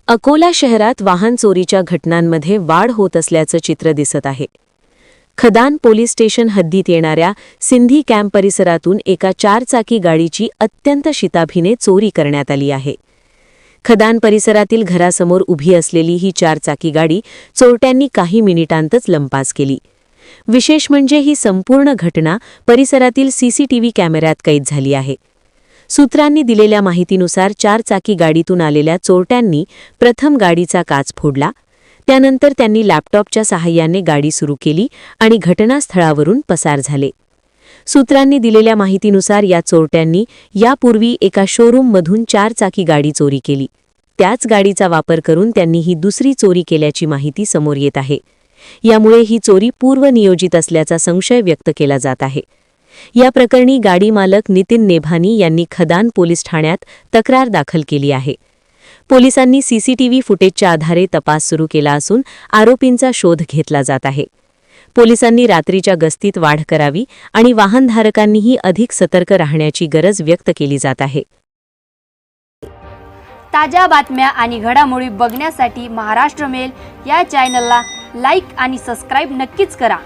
अकोला शहरात वाहन चोरीच्या घटनांमध्ये वाढ होत असल्याचं चित्र दिसत आहे. खदान पोलीस स्टेशन हद्दीत येणाऱ्या सिंधी कॅम्प परिसरातून एका 4-चाकी गाडीची अत्यंत शिताफीने चोरी करण्यात आली आहे. खदान परिसरातील घरासमोर उभी असलेली ही 4-चाकी गाडी चोरट्यांनी काही मिनिटांतच लंपास केली. विशेष म्हणजे ही संपूर्ण घटना परिसरातील सीसीटीव्ही कॅमेऱ्यात कैद झाली आहे. सूत्रांनी दिलेल्या माहितीनुसार 4-चाकी गाडीतून आलेल्या चोरट्यांनी प्रथम गाडीचा काच फोडला. त्यानंतर त्यांनी लॅपटॉपच्या सहाय्याने गाडी सुरू केली आणि घटनास्थळावरून पसार झाले. सूत्रांनी दिलेल्या माहितीनुसार या चोरट्यांनी यापूर्वी एका शोरूममधून 4-चाकी गाडी चोरी केली. त्याच गाडीचा वापर करून त्यांनी ही दुसरी चोरी केल्याची माहिती समोर येत आहे. यामुळे ही चोरी पूर्वनियोजित असल्याचा संशय व्यक्त केला जात आहे. या प्रकरणी गाडी मालक नितीन नेभानी यांनी खदान पोलीस ठाण्यात तक्रार दाखल केली आहे. पोलिसांनी सीसीटीव्ही फुटेजच्या आधारे तपास सुरू केला असून आरोपींचा शोध घेतला जात आहे. पोलिसांनी रात्रीच्या गस्तीत वाढ करावी आणि वाहनधारकांनीही अधिक सतर्क राहण्याची गरज व्यक्त केली जात आहे. ताज्या बातम्या आणि घडामोडी बघण्यासाठी महाराष्ट्र मेल या चॅनलला लाईक आणि सबस्क्राईब नक्कीच करा.